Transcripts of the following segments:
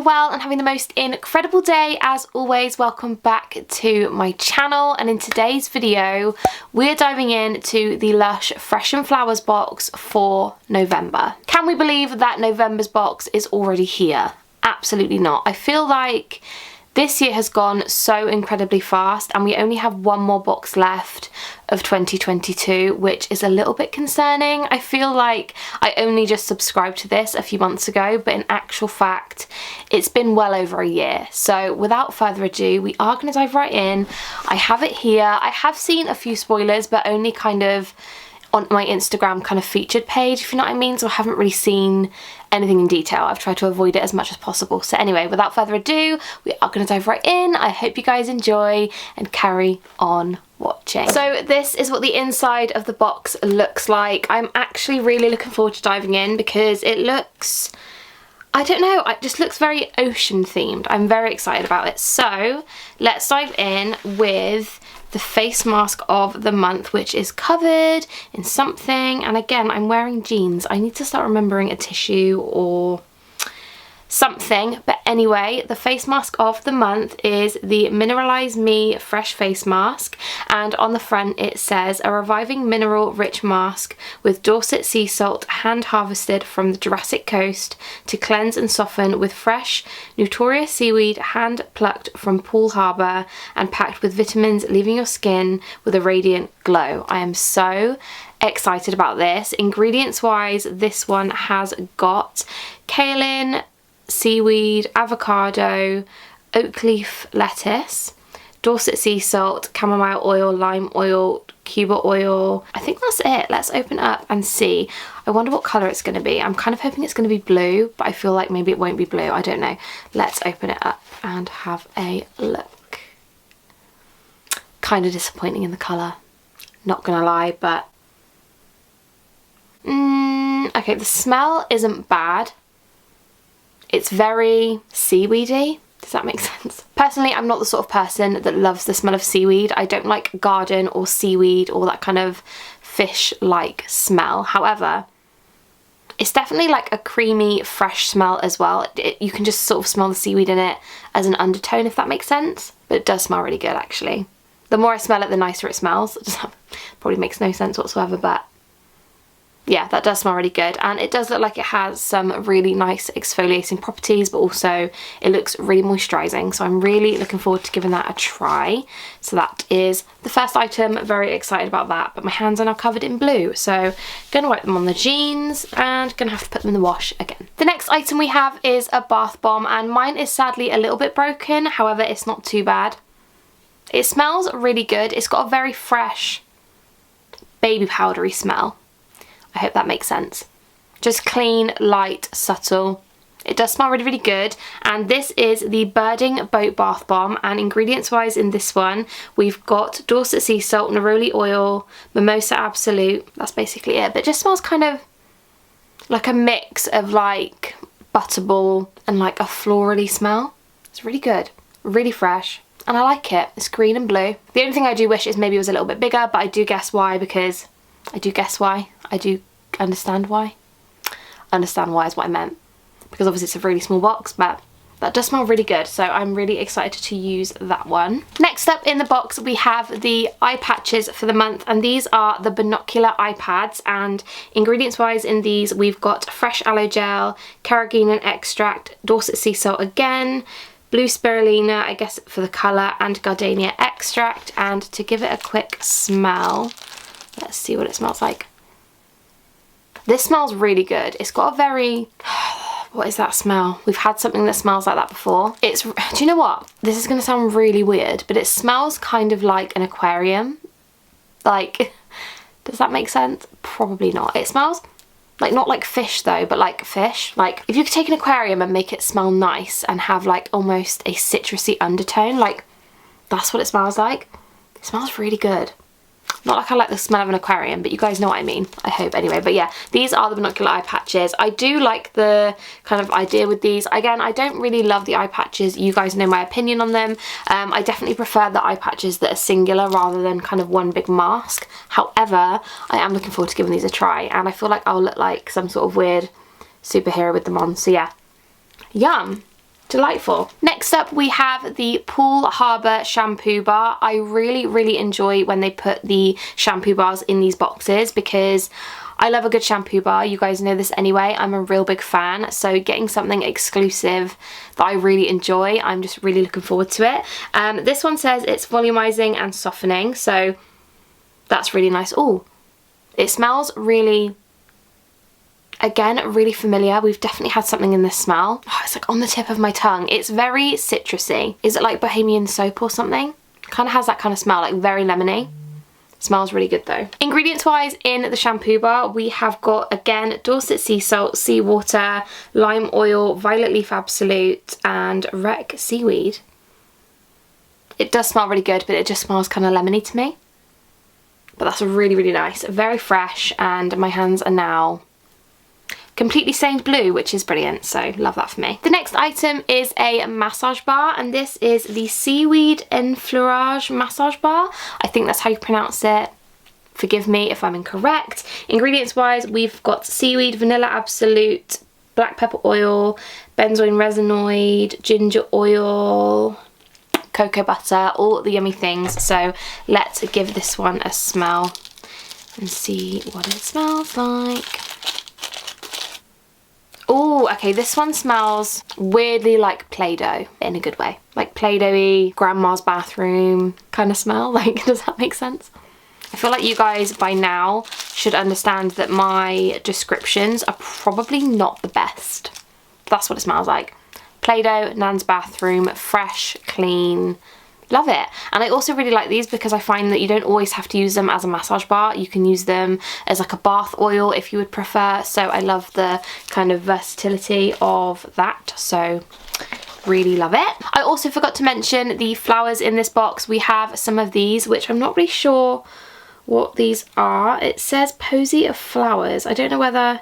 you're well and having the most incredible day. As always, welcome back to my channel, and in today's video we're diving into the Lush Fresh and Flowers box for November. Can we believe that November's box is already here? Absolutely not. I feel like this year has gone so incredibly fast and we only have one more box left of 2022, which is a little bit concerning. I feel like I only just subscribed to this a few months ago, but in actual fact it's been well over a year. So without further ado, we are going to dive right in. I have it here. I have seen a few spoilers, but only kind of on my Instagram kind of featured page, if you know what I mean, so I haven't really seen anything in detail. I've tried to avoid it as much as possible. So anyway, without further ado, we are going to dive right in. I hope you guys enjoy and carry on watching. So this is what the inside of the box looks like. I'm actually really looking forward to diving in because it looks, I don't know, it just looks very ocean themed. I'm very excited about it. So let's dive in with the face mask of the month, which is covered in something, and again I'm wearing jeans. I need to start remembering a tissue or something, but anyway, the face mask of the month is the Mineralize Me Fresh Face Mask, and on the front it says a reviving mineral rich mask with Dorset sea salt hand harvested from the Jurassic coast to cleanse and soften with fresh Notorious seaweed hand plucked from Poole Harbour and packed with vitamins, leaving your skin with a radiant glow. I am so excited about this. Ingredients wise, this one has got kaolin, seaweed, avocado, oak leaf lettuce, Dorset sea salt, chamomile oil, lime oil, cuba oil. I think that's it. Let's open it up and see. I wonder what colour it's going to be. I'm kind of hoping it's going to be blue, but I feel like maybe it won't be blue. I don't know. Let's open it up and have a look. Kind of disappointing in the colour, not gonna lie, but okay, the smell isn't bad. It's very seaweedy. Does that make sense? Personally, I'm not the sort of person that loves the smell of seaweed. I don't like garden or seaweed or that kind of fish-like smell. However, it's definitely like a creamy, fresh smell as well. You can just sort of smell the seaweed in it as an undertone, if that makes sense. But it does smell really good, actually. The more I smell it, the nicer it smells. It just probably makes no sense whatsoever, but yeah, that does smell really good, and it does look like it has some really nice exfoliating properties, but also it looks really moisturising, so I'm really looking forward to giving that a try. So that is the first item. Very excited about that, but my hands are now covered in blue, so gonna wipe them on the jeans and gonna have to put them in the wash again. The next item we have is a bath bomb, and mine is sadly a little bit broken. However, it's not too bad. It smells really good. It's got a very fresh baby powdery smell. I hope that makes sense. Just clean, light, subtle. It does smell really, really good. And this is the Birding Boat Bath Bomb. And ingredients wise in this one, we've got Dorset sea salt, neroli oil, mimosa absolute. That's basically it. But it just smells kind of like a mix of like butterball and like a florally smell. It's really good, really fresh. And I like it. It's green and blue. The only thing I do wish is maybe it was a little bit bigger, but I do guess why, because I do guess why. I do understand why. Understand why is what I meant. Because obviously it's a really small box, but that does smell really good. So I'm really excited to use that one. Next up in the box, we have the eye patches for the month. And these are the Binocular eye pads. And ingredients wise in these, we've got fresh aloe gel, carrageenan extract, Dorset sea salt again, blue spirulina, I guess for the colour, and gardenia extract. And to give it a quick smell, let's see what it smells like. This smells really good. It's got a very, what is that smell? We've had something that smells like that before. It's, do you know what? This is going to sound really weird, but it smells kind of like an aquarium. Like, does that make sense? Probably not. It smells like, not like fish though, but like fish. Like, if you could take an aquarium and make it smell nice and have like almost a citrusy undertone, like that's what it smells like. It smells really good. Not like I like the smell of an aquarium, but you guys know what I mean, I hope. Anyway, but yeah, these are the Binocular eye patches. I do like the kind of idea with these. Again, I don't really love the eye patches. You guys know my opinion on them. I definitely prefer the eye patches that are singular rather than kind of one big mask. However, I am looking forward to giving these a try, and I feel like I'll look like some sort of weird superhero with them on. So yeah, yum. delightful. Next up we have the Pool Harbour shampoo bar. I really enjoy when they put the shampoo bars in these boxes because I love a good shampoo bar. You guys know this anyway. I'm a real big fan, so getting something exclusive that I really enjoy, I'm just really looking forward to it. This one says it's volumizing and softening, so that's really nice. Oh, it smells really, again, really familiar. We've definitely had something in this smell. Oh, it's like on the tip of my tongue. It's very citrusy. Is it like Bohemian soap or something? Kind of has that kind of smell, like very lemony. Smells really good though. Ingredients wise in the shampoo bar, we have got, again, Dorset sea salt, seawater, lime oil, violet leaf absolute, and wreck seaweed. It does smell really good, but it just smells kind of lemony to me. But that's really nice, very fresh, and my hands are now completely stained blue, which is brilliant, so love that for me. The next item is a massage bar, and this is the Seaweed Enfleurage massage bar. I think that's how you pronounce it. Forgive me if I'm incorrect. Ingredients wise, we've got seaweed, vanilla absolute, black pepper oil, benzoin resinoid, ginger oil, cocoa butter, all the yummy things. So let's give this one a smell and see what it smells like. Oh, okay, this one smells weirdly like Play-Doh in a good way. Like Play-Doh-y, grandma's bathroom kind of smell. Like, does that make sense? I feel like you guys by now should understand that my descriptions are probably not the best. That's what it smells like. Play-Doh, Nan's bathroom, fresh, clean. Love it. And I also really like these because I find that you don't always have to use them as a massage bar. You can use them as like a bath oil if you would prefer. So I love the kind of versatility of that. So really love it. I also forgot to mention the flowers in this box. We have some of these, which I'm not really sure what these are. It says posy of flowers. I don't know whether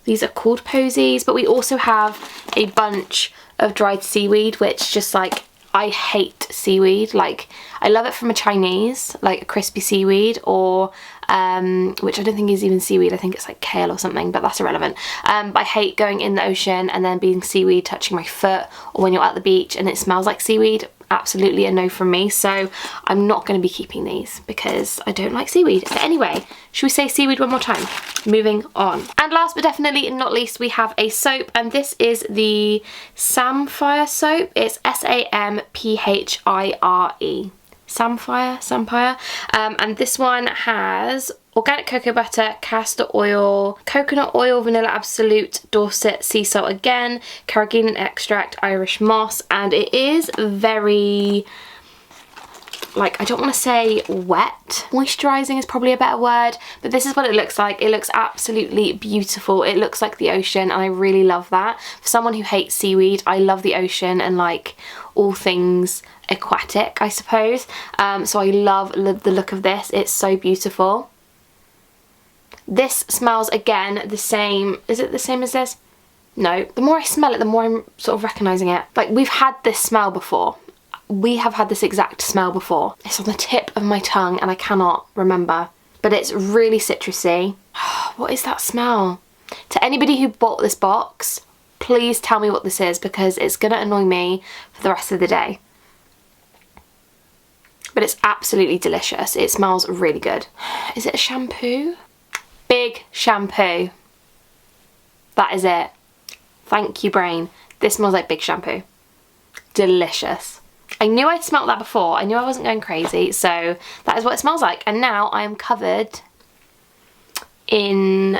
these are called posies, but we also have a bunch of dried seaweed, which just like, I hate seaweed. Like, I love it from a Chinese, like a crispy seaweed, or which I don't think is even seaweed, I think it's like kale or something, but that's irrelevant. But I hate going in the ocean and then being seaweed touching my foot, or when you're at the beach and it smells like seaweed. Absolutely a no from me, so I'm not going to be keeping these because I don't like seaweed. But anyway, should we say seaweed one more time? Moving on. And last but definitely not least, we have a soap, and this is the Samphire soap. It's S-A-M-P-H-I-R-E. Samphire. And this one has organic cocoa butter, castor oil, coconut oil, vanilla absolute, Dorset sea salt again, carrageenan extract, Irish moss, and it is very, like, I don't want to say wet. Moisturising is probably a better word, but this is what it looks like. It looks absolutely beautiful. It looks like the ocean, and I really love that. For someone who hates seaweed, I love the ocean and like all things aquatic, I suppose. So I love the look of this. It's so beautiful. This smells, again, the same. Is it the same as this? No. The more I smell it, the more I'm sort of recognising it. Like, we've had this smell before. We have had this exact smell before. It's on the tip of my tongue and I cannot remember. But it's really citrusy. What is that smell? To anybody who bought this box, please tell me what this is because it's going to annoy me for the rest of the day. But it's absolutely delicious. It smells really good. Is it a shampoo? Big shampoo. That is it. Thank you, brain. This smells like big shampoo. Delicious. I knew I'd smelt that before. I knew I wasn't going crazy. So that is what it smells like. And now I am covered in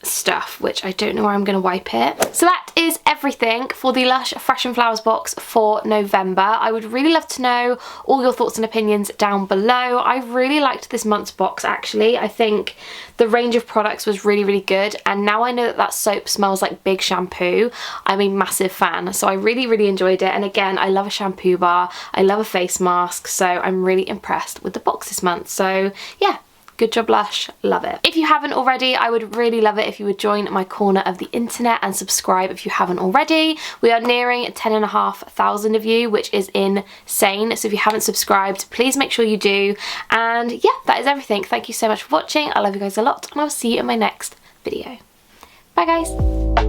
stuff, which I don't know where I'm going to wipe it. So that is everything for the Lush Fresh and Flowers box for November. I would really love to know all your thoughts and opinions down below. I really liked this month's box, actually. I think the range of products was really good, and now I know that that soap smells like big shampoo. I'm a massive fan, so I really enjoyed it. And again, I love a shampoo bar, I love a face mask, so I'm really impressed with the box this month. So yeah, good job, Lush. Love it. If you haven't already, I would really love it if you would join my corner of the internet and subscribe if you haven't already. We are nearing 10,500 of you, which is insane. So if you haven't subscribed, please make sure you do. And yeah, that is everything. Thank you so much for watching. I love you guys a lot, and I'll see you in my next video. Bye, guys.